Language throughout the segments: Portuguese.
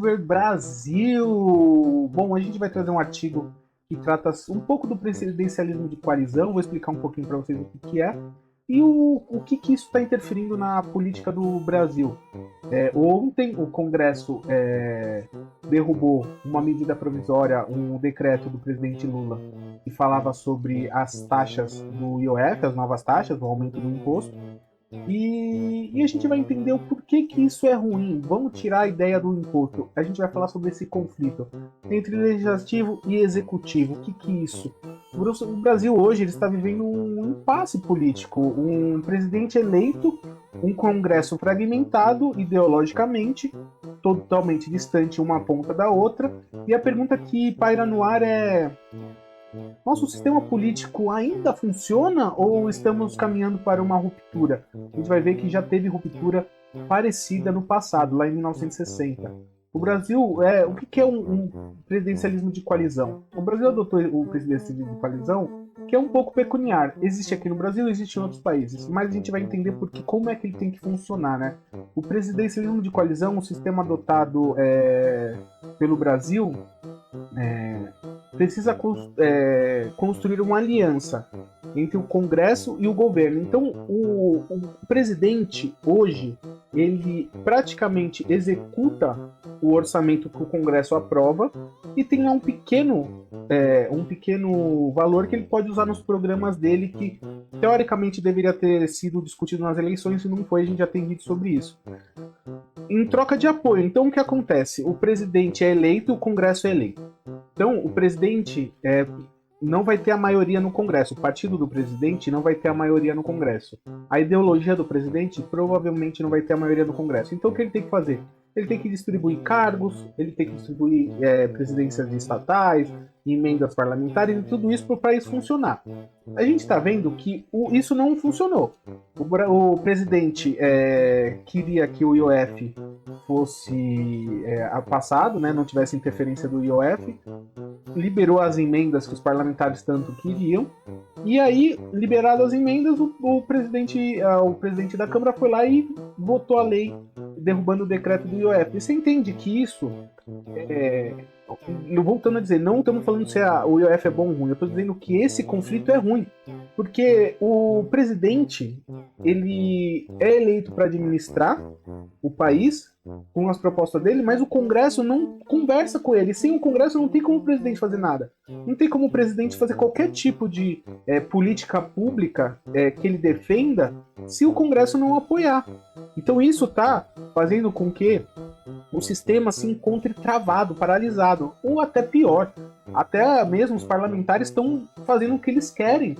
Over Brasil! Bom, a gente vai trazer um artigo que trata um pouco do presidencialismo de coalizão, vou explicar um pouquinho para vocês o que é, e o que isso está interferindo na política do Brasil. Ontem o Congresso derrubou uma medida provisória, um decreto do presidente Lula, que falava sobre as taxas do IOF, as novas taxas, o aumento do imposto. E a gente vai entender o porquê que isso é ruim. Vamos tirar a ideia do imposto. A gente vai falar sobre esse conflito entre legislativo e executivo. O que é isso? O Brasil hoje ele está vivendo um impasse político. Um presidente eleito, um congresso fragmentado ideologicamente, totalmente distante uma ponta da outra. E a pergunta que paira no ar é: nosso sistema político ainda funciona ou estamos caminhando para uma ruptura? A gente vai ver que já teve ruptura parecida no passado, lá em 1960. O Brasil, o que é um presidencialismo de coalizão? O Brasil adotou o presidencialismo de coalizão, que é um pouco peculiar. Existe aqui no Brasil, existe em outros países, mas a gente vai entender como é que ele tem que funcionar, né? O presidencialismo de coalizão, um sistema adotado pelo Brasil, precisa construir uma aliança entre o Congresso e o governo. Então, o presidente, hoje, ele praticamente executa o orçamento que o Congresso aprova e tem lá um pequeno valor que ele pode usar nos programas dele, que teoricamente deveria ter sido discutido nas eleições, se não foi, a gente já tem vídeo sobre isso. Em troca de apoio, então o que acontece? O presidente é eleito e o Congresso é eleito. Então, o presidente não vai ter a maioria no Congresso. O partido do presidente não vai ter a maioria no Congresso. A ideologia do presidente provavelmente não vai ter a maioria no Congresso. Então, o que ele tem que fazer? Ele tem que distribuir cargos, ele tem que distribuir presidências estatais, emendas parlamentares e tudo isso para o país funcionar. A gente está vendo que isso não funcionou. O presidente queria que o IOF fosse passado, né, não tivesse interferência do IOF, liberou as emendas que os parlamentares tanto queriam, e aí, liberadas as emendas, o presidente da Câmara foi lá e votou a lei derrubando o decreto do IOF. E você entende que isso, voltando a dizer, não estamos falando se o IOF é bom ou ruim, eu estou dizendo que esse conflito é ruim, porque o presidente, ele é eleito para administrar o país com as propostas dele, mas o Congresso não conversa com ele. Sem o Congresso não tem como o presidente fazer nada. Não tem como o presidente fazer qualquer tipo de política pública que ele defenda se o Congresso não apoiar. Então isso está fazendo com que o sistema se encontre travado, paralisado, ou até pior. Até mesmo os parlamentares estão fazendo o que eles querem,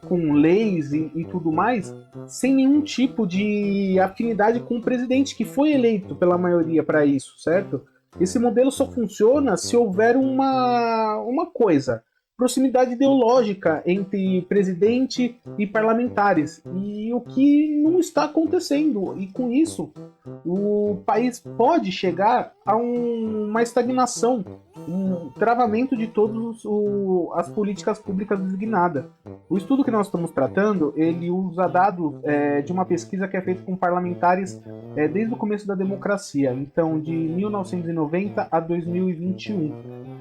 com leis e tudo mais, sem nenhum tipo de afinidade com o presidente, que foi eleito pela maioria para isso, certo? Esse modelo só funciona se houver uma coisa: proximidade ideológica entre presidente e parlamentares, e o que não está acontecendo. E com isso, o país pode chegar a uma estagnação, um travamento de todas as políticas públicas designadas. O estudo que nós estamos tratando, ele usa dados de uma pesquisa que é feita com parlamentares desde o começo da democracia, então de 1990 a 2021.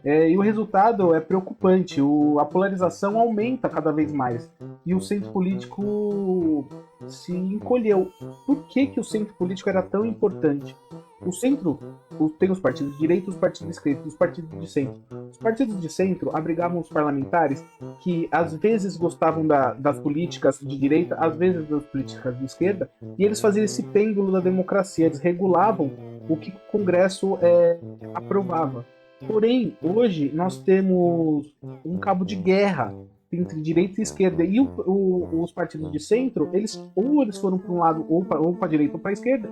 E o resultado é preocupante. A polarização aumenta cada vez mais e o centro político se encolheu. Por que o centro político era tão importante? O centro tem os partidos de direita, os partidos de esquerda, os partidos de centro. Os partidos de centro abrigavam os parlamentares que às vezes gostavam das políticas de direita, às vezes das políticas de esquerda, e eles faziam esse pêndulo da democracia, eles regulavam o que o Congresso aprovava. Porém, hoje nós temos um cabo de guerra entre direita e esquerda, e os partidos de centro, eles foram para um lado ou para a direita ou para a esquerda,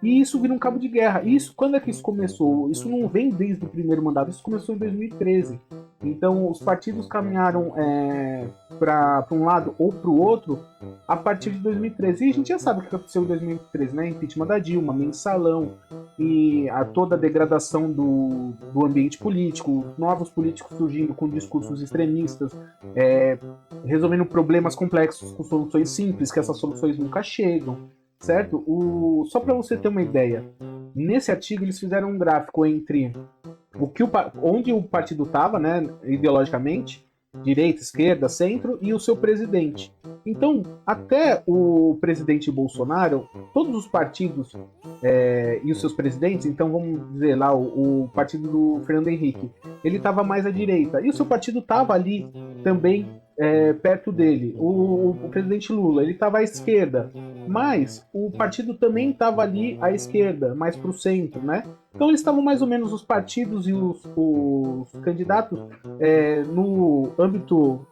e isso vira um cabo de guerra. Quando é que isso começou? Isso não vem desde o primeiro mandato, isso começou em 2013. Então os partidos caminharam para um lado ou para o outro a partir de 2013. E a gente já sabe o que aconteceu em 2013, né? Impeachment da Dilma, mensalão, e toda a degradação do ambiente político, novos políticos surgindo com discursos extremistas, resolvendo problemas complexos com soluções simples, que essas soluções nunca chegam. certo? Só para você ter uma ideia, nesse artigo eles fizeram um gráfico entre onde o partido estava, né, ideologicamente, direita, esquerda, centro, e o seu presidente. Então, até o presidente Bolsonaro, todos os partidos e os seus presidentes, então vamos dizer lá, o partido do Fernando Henrique, ele estava mais à direita, e o seu partido estava ali também perto dele. O presidente Lula, ele estava à esquerda, mas o partido também estava ali à esquerda, mais para o centro, né? Então eles estavam mais ou menos, os partidos e os candidatos, no âmbito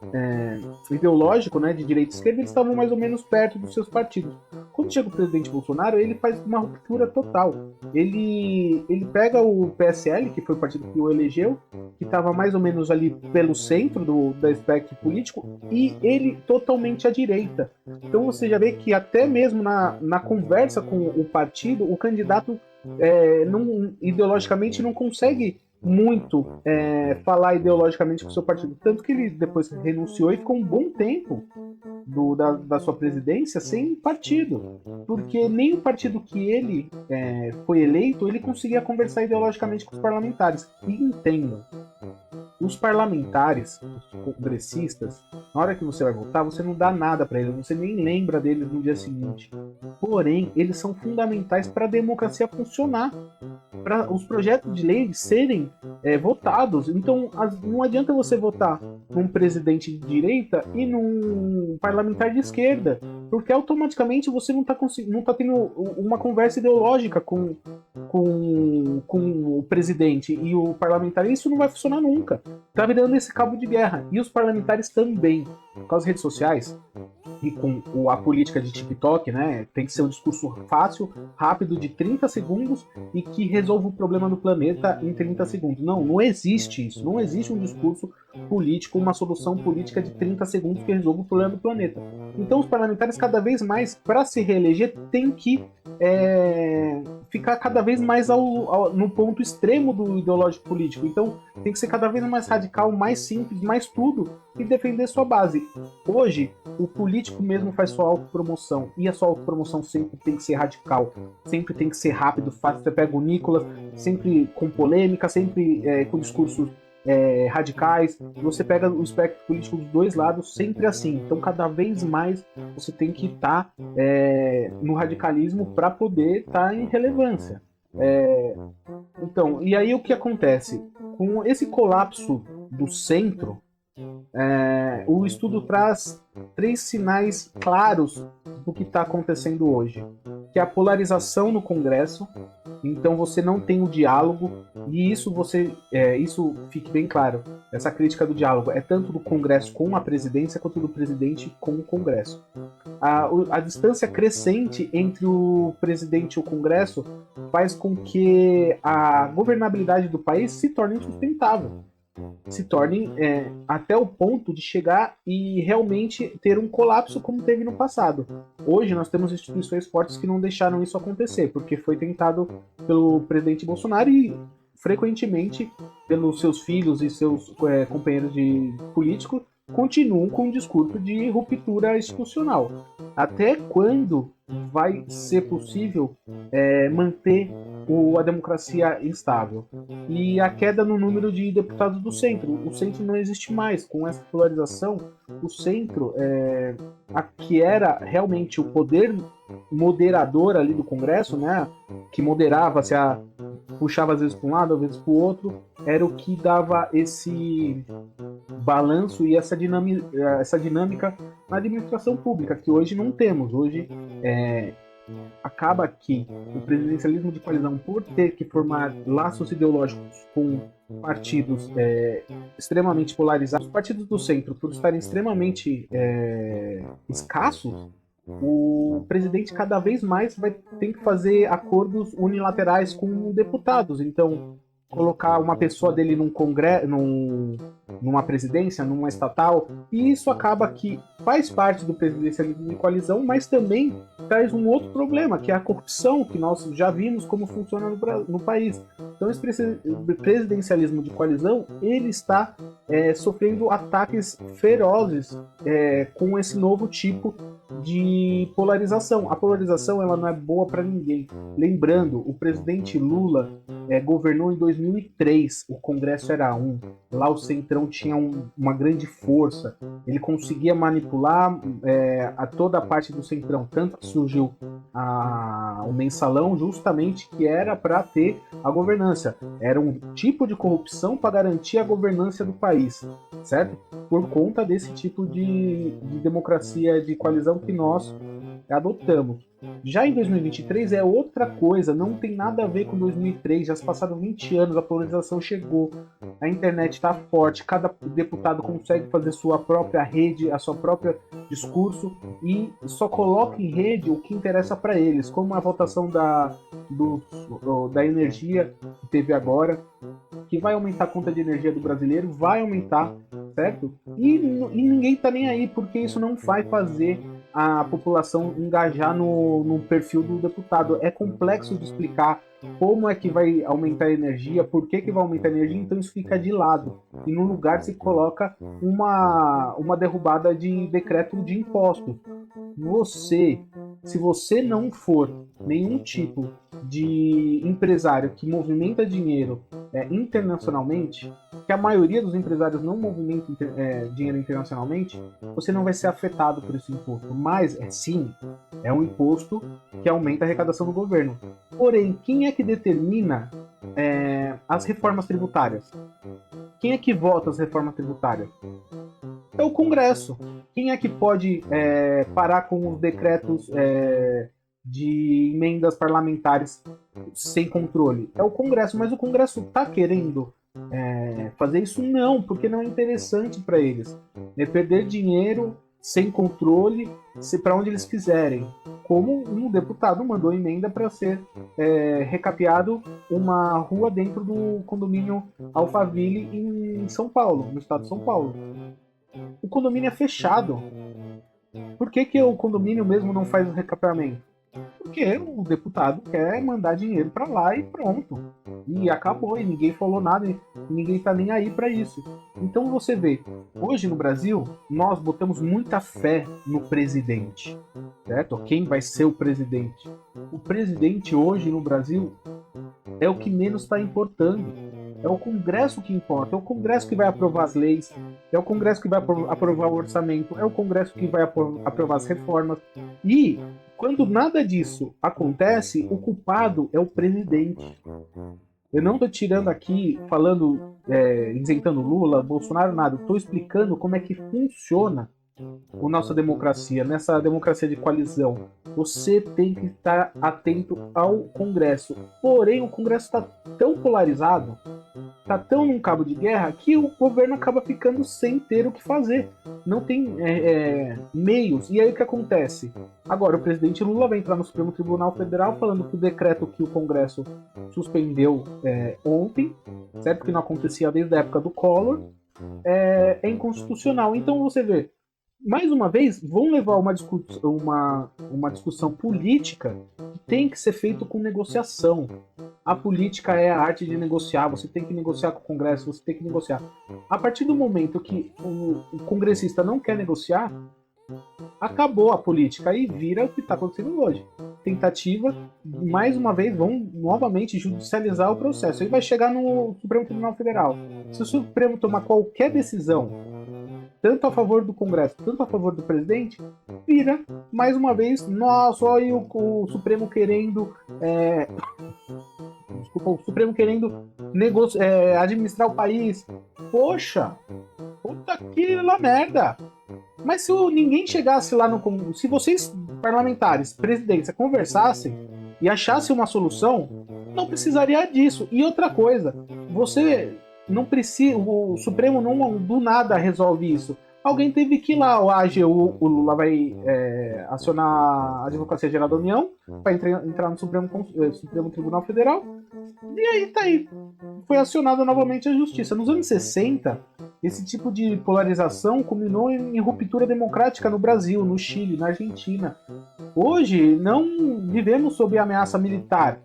ideológico, né, de direita e esquerda, eles estavam mais ou menos perto dos seus partidos. Quando chega o presidente Bolsonaro, ele faz uma ruptura total. Ele pega o PSL, que foi o partido que o elegeu, que estava mais ou menos ali pelo centro do espectro político, e ele totalmente à direita. Então você já vê que até mesmo na conversa com o partido, o candidato ideologicamente não consegue muito falar ideologicamente com o seu partido. Tanto que ele depois renunciou e ficou um bom tempo da sua presidência sem partido. Porque nem o partido que ele foi eleito, ele conseguia conversar ideologicamente com os parlamentares. E entendam, os parlamentares, os congressistas, na hora que você vai votar, você não dá nada para eles, você nem lembra deles no dia seguinte. Porém, eles são fundamentais para a democracia funcionar, para os projetos de lei serem votados. Então, não adianta você votar num presidente de direita e num parlamentar de esquerda, porque automaticamente você não tá tendo uma conversa ideológica com o presidente e o parlamentar, e isso não vai funcionar nunca. Tá virando esse cabo de guerra. E os parlamentares também, com as redes sociais e com a política de TikTok, né? Tem que ser um discurso fácil, rápido, de 30 segundos e que resolva o problema do planeta em 30 segundos. Não existe isso. Não existe um discurso político, uma solução política de 30 segundos que resolva o problema do planeta. Então os parlamentares, cada vez mais, para se reeleger, tem que ficar cada vez mais no ponto extremo do ideológico político. Então tem que ser cada vez mais radical, mais simples, mais tudo, e defender sua base. Hoje, o político mesmo faz sua autopromoção, e a sua autopromoção sempre tem que ser radical, sempre tem que ser rápido, fácil. Você pega o Nicolas, sempre com polêmica, sempre com discursos radicais. Você pega o espectro político dos dois lados, sempre assim. Então, cada vez mais você tem que estar no radicalismo para poder estar em relevância. Então, e aí o que acontece? Com esse colapso do centro, o estudo traz 3 sinais claros do que está acontecendo hoje, que é a polarização no Congresso. Então você não tem o diálogo, e isso isso fique bem claro. Essa crítica do diálogo é tanto do Congresso com a presidência quanto do presidente com o Congresso. A distância crescente entre o presidente e o Congresso faz com que a governabilidade do país se torne insustentável, se torne até o ponto de chegar e realmente ter um colapso como teve no passado. Hoje nós temos instituições fortes que não deixaram isso acontecer, porque foi tentado pelo presidente Bolsonaro e frequentemente pelos seus filhos e seus companheiros de político continuam com um discurso de ruptura institucional. Até quando vai ser possível manter a democracia instável? E a queda no número de deputados do centro. O centro não existe mais. Com essa polarização, o centro, que era realmente o poder moderador ali do Congresso, né, que moderava, puxava às vezes para um lado, às vezes para o outro, era o que dava esse balanço e essa dinâmica na administração pública, que hoje não temos. Hoje acaba que o presidencialismo de coalizão, por ter que formar laços ideológicos com partidos extremamente polarizados, os partidos do centro, por estarem extremamente escassos, o presidente cada vez mais vai ter que fazer acordos unilaterais com deputados. Então, colocar uma pessoa dele numa presidência, numa estatal, e isso acaba que faz parte do presidencialismo de coalizão, mas também traz um outro problema, que é a corrupção, que nós já vimos como funciona no país. Então esse presidencialismo de coalizão, ele está sofrendo ataques ferozes com esse novo tipo de polarização. A polarização ela não é boa para ninguém. Lembrando, o presidente Lula governou em 2003, o Congresso era lá o Centrão tinha uma grande força, ele conseguia manipular a toda a parte do Centrão, tanto que surgiu o mensalão justamente que era para ter a governança. Era um tipo de corrupção para garantir a governança do país, certo? Por conta desse tipo de democracia de coalizão que nós adotamos. Já em 2023 é outra coisa, não tem nada a ver com 2003, já se passaram 20 anos, a polarização chegou, a internet está forte, cada deputado consegue fazer sua própria rede, a sua própria discurso e só coloca em rede o que interessa para eles, como a votação da energia que teve agora, que vai aumentar a conta de energia do brasileiro, vai aumentar, certo? E ninguém tá nem aí, porque isso não vai fazer a população engajar no perfil do deputado. É complexo de explicar como é que vai aumentar a energia, por que vai aumentar a energia, então isso fica de lado. E no lugar se coloca uma derrubada de decreto de impostos. Se você não for nenhum tipo de empresário que movimenta dinheiro internacionalmente, que a maioria dos empresários não movimenta dinheiro internacionalmente, você não vai ser afetado por esse imposto. Mas, sim, é um imposto que aumenta a arrecadação do governo. Porém, quem é que determina as reformas tributárias? Quem é que vota as reformas tributárias? É o Congresso. Quem é que pode parar com os decretos de emendas parlamentares sem controle? É o Congresso, mas o Congresso está querendo fazer isso? Não, porque não é interessante para eles. Perder dinheiro sem controle para onde eles quiserem. Como um deputado mandou emenda para ser recapeado uma rua dentro do condomínio Alphaville em São Paulo, no estado de São Paulo. O condomínio é fechado. Por que o condomínio mesmo não faz o recapeamento? Porque o deputado quer mandar dinheiro para lá e pronto. E acabou, e ninguém falou nada, e ninguém tá nem aí para isso. Então você vê, hoje no Brasil, nós botamos muita fé no presidente, certo? Quem vai ser o presidente? O presidente hoje no Brasil é o que menos está importando. É o Congresso que importa, é o Congresso que vai aprovar as leis, é o Congresso que vai aprovar o orçamento, é o Congresso que vai aprovar as reformas. E quando nada disso acontece, o culpado é o presidente. Eu não estou tirando aqui, falando, isentando Lula, Bolsonaro, nada. Estou explicando como é que funciona a nossa democracia, nessa democracia de coalizão. Você tem que estar atento ao Congresso. Porém, o Congresso está tão polarizado, está tão num cabo de guerra, que o governo acaba ficando sem ter o que fazer. Não tem meios. E aí o que acontece? Agora, o presidente Lula vai entrar no Supremo Tribunal Federal falando que o decreto que o Congresso suspendeu ontem, certo? Que não acontecia desde a época do Collor, é inconstitucional. Então você vê, mais uma vez, vão levar uma discussão política que tem que ser feito com negociação. A política é a arte de negociar, você tem que negociar com o Congresso, você tem que negociar. A partir do momento que o congressista não quer negociar, acabou a política, aí vira o que está acontecendo hoje. Tentativa, mais uma vez, vão novamente judicializar o processo. Aí vai chegar no Supremo Tribunal Federal. Se o Supremo tomar qualquer decisão, tanto a favor do Congresso, tanto a favor do presidente, vira, mais uma vez, nossa, olha o Supremo querendo... o Supremo querendo administrar o país. Poxa, puta que lá merda. Mas se ninguém chegasse lá no... Se vocês, parlamentares, presidência, conversassem e achassem uma solução, não precisaria disso. E outra coisa, você não precisa... O Supremo não do nada resolve isso. Alguém teve que ir lá, o AGU, o Lula vai acionar a Advocacia Geral da União, vai entrar no Supremo Tribunal Federal, e aí tá aí. Foi acionada novamente a Justiça. Nos anos 60, esse tipo de polarização culminou em ruptura democrática no Brasil, no Chile, na Argentina. Hoje, não vivemos sob ameaça militar.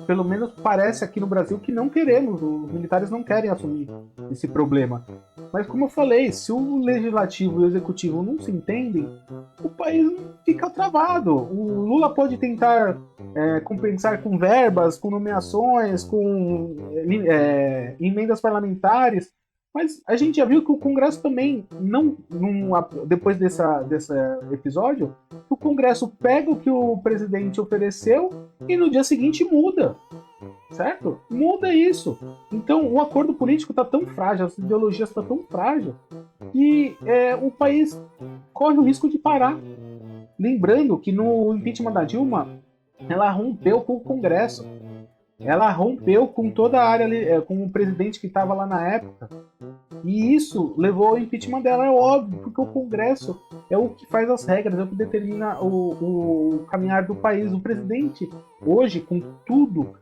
pelo menos parece aqui no Brasil que não queremos, os militares não querem assumir esse problema. Mas como eu falei, se o legislativo e o executivo não se entendem, o país fica travado. O Lula pode tentar compensar com verbas, com nomeações, com emendas parlamentares, mas a gente já viu que o Congresso também depois desse episódio, o Congresso pega o que o presidente ofereceu e no dia seguinte muda, certo? Muda isso. Então o acordo político está tão frágil, as ideologias estão tão frágeis que o país corre o risco de parar. Lembrando que no impeachment da Dilma, ela rompeu com o Congresso. Ela rompeu com toda a área, com o presidente que estava lá na época. E isso levou ao impeachment dela, é óbvio, porque o Congresso é o que faz as regras, é o que determina o caminhar do país. O presidente, hoje, com tudo,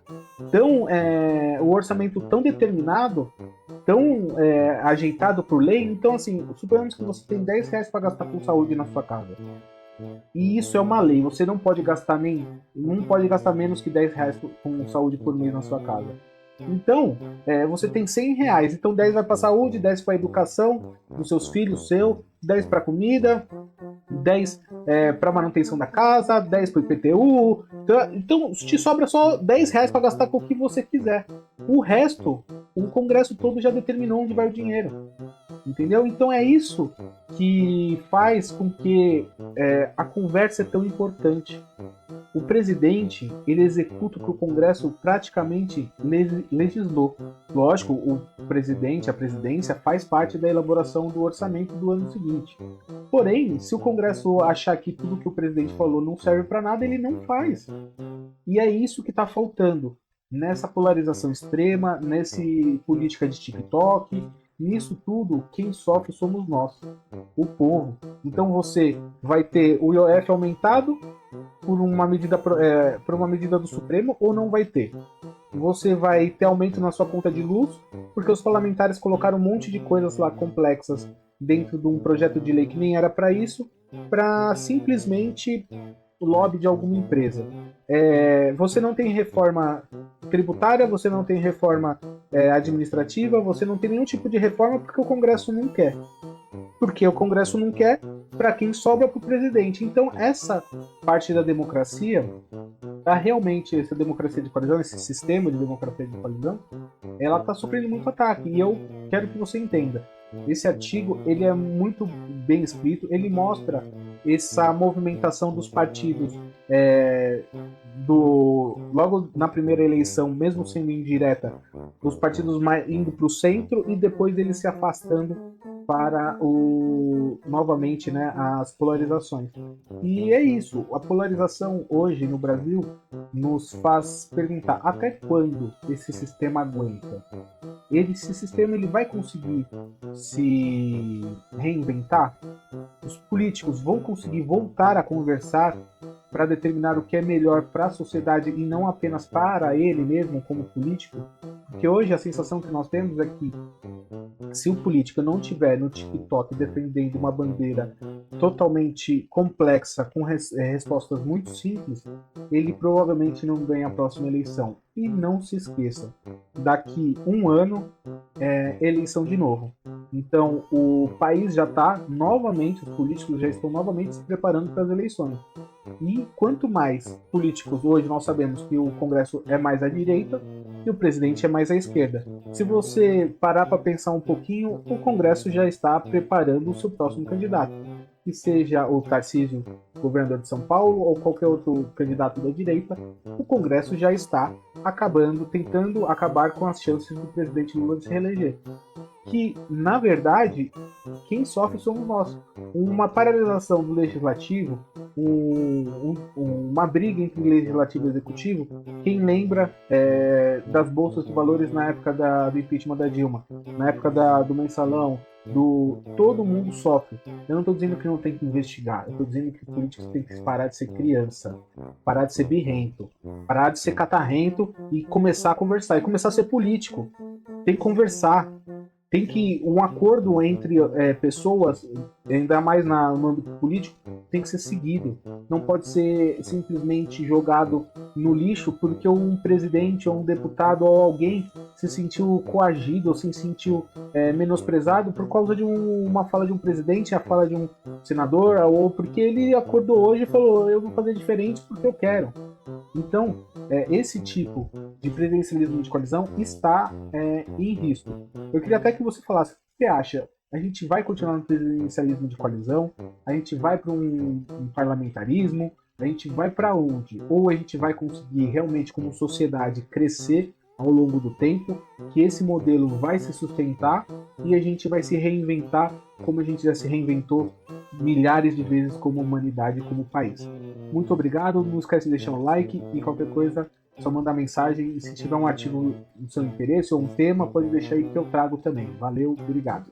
o orçamento tão determinado, tão ajeitado por lei, então, assim, suponhamos que você tem R$10 para gastar com saúde na sua casa. E isso é uma lei, você não pode gastar menos que R$10 com saúde por mês na sua casa. Então, você tem R$100, então 10 vai para saúde, 10 para educação dos seus filhos, 10 para comida, 10 para manutenção da casa, 10 para IPTU. Então, te sobra só R$10 para gastar com o que você quiser. O resto, o Congresso todo já determinou onde vai o dinheiro. Entendeu? Então é isso que faz com que a conversa é tão importante. O presidente, ele executa o que o Congresso praticamente legislou. Lógico, o presidente, a presidência, faz parte da elaboração do orçamento do ano seguinte. Porém, se o Congresso achar que tudo que o presidente falou não serve para nada, ele não faz. E é isso que está faltando nessa polarização extrema, nessa política de TikTok. Nisso tudo, quem sofre somos nós, o povo. Então você vai ter o IOF aumentado por uma medida do Supremo ou não vai ter? Você vai ter aumento na sua conta de luz, porque os parlamentares colocaram um monte de coisas lá complexas dentro de um projeto de lei que nem era para isso, para simplesmente o lobby de alguma empresa. Você não tem reforma tributária, você não tem reforma administrativa, você não tem nenhum tipo de reforma porque o Congresso não quer. Porque o Congresso não quer, para quem sobra para o presidente. Então, essa parte da democracia, essa democracia de coalizão, esse sistema de democracia de coalizão, ela está sofrendo muito ataque. E eu quero que você entenda. Esse artigo ele é muito bem escrito, ele mostra essa movimentação dos partidos logo na primeira eleição, mesmo sendo indireta, os partidos indo para o centro e depois eles se afastando para novamente, né, as polarizações. E é isso, a polarização hoje no Brasil nos faz perguntar até quando esse sistema aguenta. Esse sistema ele vai conseguir se reinventar? Os políticos vão conseguir voltar a conversar para determinar o que é melhor para a sociedade e não apenas para ele mesmo como político? Porque hoje a sensação que nós temos é que se o político não tiver no TikTok defendendo uma bandeira totalmente complexa, com respostas muito simples, ele provavelmente não ganha a próxima eleição. E não se esqueça, daqui um ano eleição de novo. Então o país já está novamente, os políticos já estão novamente se preparando para as eleições. E quanto mais políticos, hoje nós sabemos que o Congresso é mais à direita e o presidente é mais à esquerda. Se você parar para pensar um pouquinho, o Congresso já está preparando o seu próximo candidato. Que seja o Tarcísio, governador de São Paulo, ou qualquer outro candidato da direita, o Congresso já está tentando acabar com as chances do presidente Lula de se reeleger. Que, na verdade, quem sofre somos nós. Uma paralisação do legislativo, uma briga entre legislativo e executivo, quem lembra das bolsas de valores na época do impeachment da Dilma, na época do mensalão, todo mundo sofre. Eu não estou dizendo que não tem que investigar, eu estou dizendo que os políticos têm que parar de ser criança, parar de ser birrento, parar de ser catarrento e começar a conversar, e começar a ser político. Tem que conversar. tem que um acordo entre pessoas, ainda mais no âmbito político, tem que ser seguido. Não pode ser simplesmente jogado no lixo porque um presidente ou um deputado ou alguém se sentiu coagido ou se sentiu menosprezado por causa de uma fala de um presidente, a fala de um senador, ou porque ele acordou hoje e falou: eu vou fazer diferente porque eu quero. Então, esse tipo de presidencialismo de coalizão está em risco. Eu queria até que você falasse: o que você acha? A gente vai continuar no presidencialismo de coalizão? A gente vai para um parlamentarismo? A gente vai para onde? Ou a gente vai conseguir realmente, como sociedade, crescer ao longo do tempo, que esse modelo vai se sustentar e a gente vai se reinventar como a gente já se reinventou milhares de vezes como humanidade, como país. Muito obrigado, não esquece de deixar um like e qualquer coisa, só mandar mensagem. E se tiver um artigo do seu interesse ou um tema, pode deixar aí que eu trago também. Valeu, obrigado.